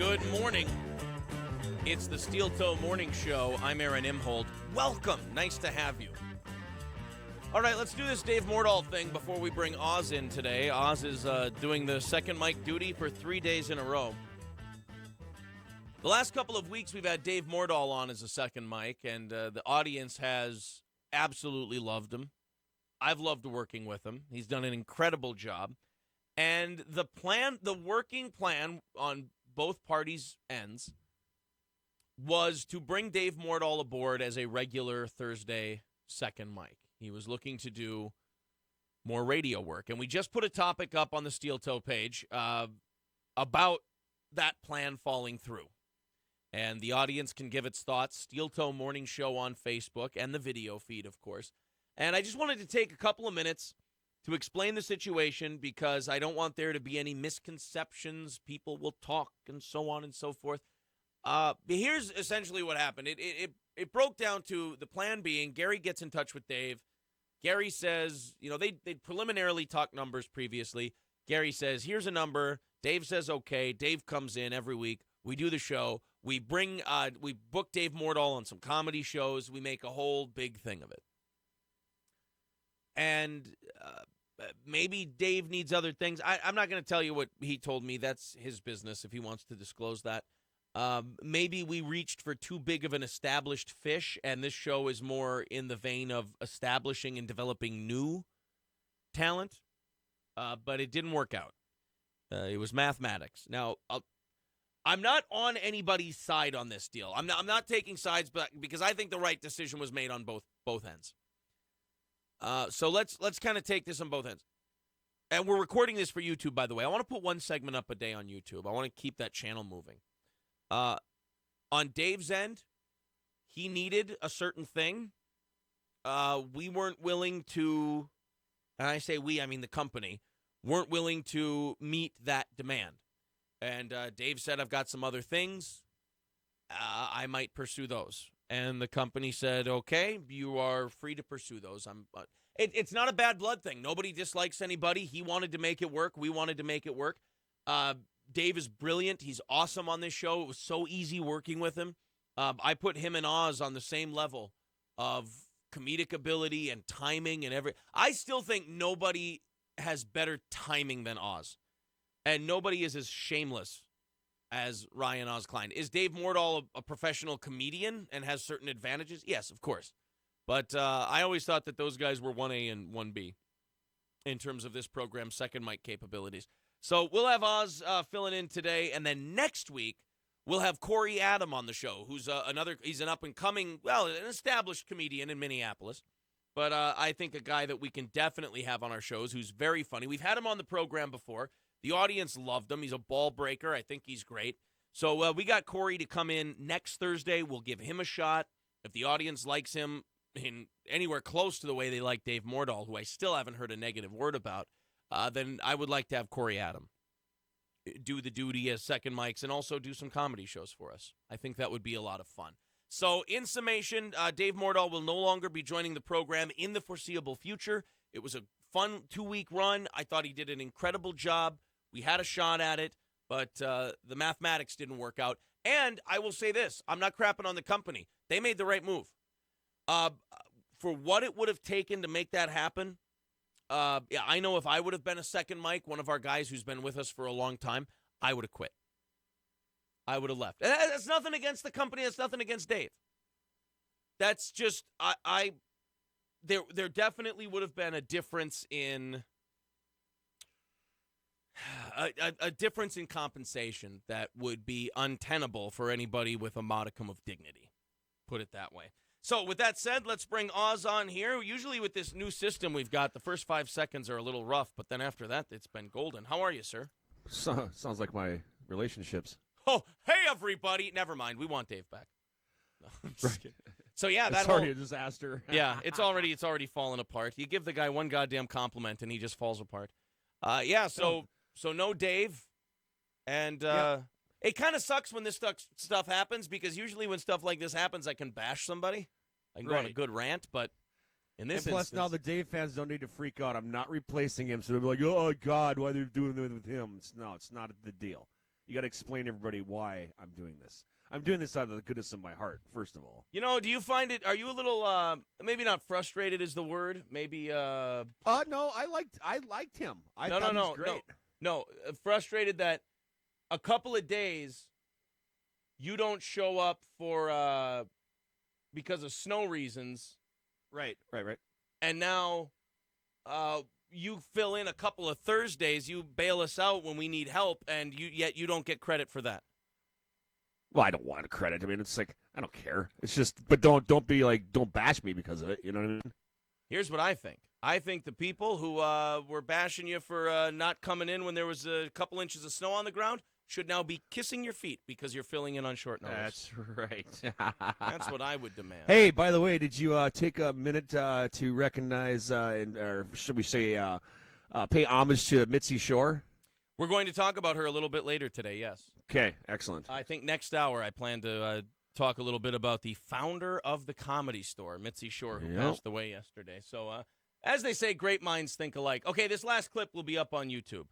Good morning. It's the Steel Toe Morning Show. I'm Aaron Imholt. Welcome. Nice to have you. All right, let's do this Dave Mordal thing before we bring Oz in today. Oz is doing the second mic duty for 3 days in a row. The last couple of weeks, we've had Dave Mordal on as a second mic, and the audience has absolutely loved him. I've loved working with him. He's done an incredible job. And the working plan on both parties' ends was to bring Dave Mordal aboard as a regular Thursday second mic. He was looking to do more radio work. And we just put a topic up on the Steel Toe page about that plan falling through. And the audience can give its thoughts. Steel Toe Morning Show on Facebook and the video feed, of course. And I just wanted to take a couple of minutes to explain the situation because I don't want there to be any misconceptions. People will talk and so on and so forth. But here's essentially what happened. It broke down to the plan being Gary gets in touch with Dave. Gary says, they preliminarily talked numbers previously. Gary says, here's a number. Dave says, okay. Dave comes in every week. We do the show. We book Dave Mordal on some comedy shows. We make a whole big thing of it. And maybe Dave needs other things. I'm not going to tell you what he told me. That's his business if he wants to disclose that. Maybe we reached for too big of an established fish, and this show is more in the vein of establishing and developing new talent. But it didn't work out. It was mathematics. Now, I'm not on anybody's side on this deal. I'm not taking sides, but because I think the right decision was made on both ends. So let's kind of take this on both ends. And we're recording this for YouTube, by the way. I want to put one segment up a day on YouTube. I want to keep that channel moving. On Dave's end, he needed a certain thing. We weren't willing to, and I say we, I mean the company, weren't willing to meet that demand. And Dave said, I've got some other things. I might pursue those. And the company said, okay, you are free to pursue those. It's not a bad blood thing. Nobody dislikes anybody. He wanted to make it work. We wanted to make it work. Dave is brilliant. He's awesome on this show. It was so easy working with him. I put him and Oz on the same level of comedic ability and timing and everything. I still think nobody has better timing than Oz. And nobody is as shameless as Ryan Oz Klein. Is Dave Mordal a professional comedian and has certain advantages? Yes, of course. But I always thought that those guys were 1A and 1B in terms of this program's second mic capabilities. So we'll have Oz filling in today, and then next week we'll have Corey Adam on the show, who's he's an up-and-coming, an established comedian in Minneapolis. But I think a guy that we can definitely have on our shows who's very funny. We've had him on the program before. The audience loved him. He's a ball breaker. I think he's great. So we got Corey to come in next Thursday. We'll give him a shot. If the audience likes him in anywhere close to the way they like Dave Mordal, who I still haven't heard a negative word about, then I would like to have Corey Adam do the duty as second mics and also do some comedy shows for us. I think that would be a lot of fun. So in summation, Dave Mordal will no longer be joining the program in the foreseeable future. It was a fun 2-week run. I thought he did an incredible job. We had a shot at it, but the mathematics didn't work out. And I will say this. I'm not crapping on the company. They made the right move. For what it would have taken to make that happen, I know if I would have been a second mic, one of our guys who's been with us for a long time, I would have quit. I would have left. And that's nothing against the company. That's nothing against Dave. That's just, there definitely would have been a difference in a difference in compensation that would be untenable for anybody with a modicum of dignity. Put it that way. So with that said, let's bring Oz on here. Usually with this new system we've got, the first 5 seconds are a little rough, but then after that, it's been golden. How are you, sir? Sounds like my relationships. Oh, hey, everybody. Never mind. We want Dave back. No, I'm just kidding. So, yeah, it's already a disaster. Yeah, it's already fallen apart. You give the guy one goddamn compliment, and he just falls apart. So no Dave. And it kind of sucks when this stuff happens because usually when stuff like this happens, I can bash somebody. I can go on a good rant, but in this instance... plus, now the Dave fans don't need to freak out. I'm not replacing him, so they'll be like, oh, God, why are they doing it with him? It's not the deal. You got to explain to everybody why I'm doing this. I'm doing this out of the goodness of my heart, first of all. Do you find it, are you a little, maybe not frustrated is the word, maybe, No, I liked him. I no, thought no, he was great. no, frustrated that a couple of days you don't show up for, because of snow reasons, Right. and now you fill in a couple of Thursdays, you bail us out when we need help, and yet you don't get credit for that. Well, I don't want credit. I mean, it's like I don't care. It's just, but don't be like, don't bash me because of it. You know what I mean? Here's what I think. I think the people who were bashing you for not coming in when there was a couple inches of snow on the ground should now be kissing your feet because you're filling in on short notice. That's right. That's what I would demand. Hey, by the way, did you take a minute to recognize, or should we say, pay homage to Mitzi Shore? We're going to talk about her a little bit later today, yes. Okay, excellent. I think next hour I plan to talk a little bit about the founder of the Comedy Store, Mitzi Shore, who passed away yesterday. So, as they say, great minds think alike. Okay, this last clip will be up on YouTube.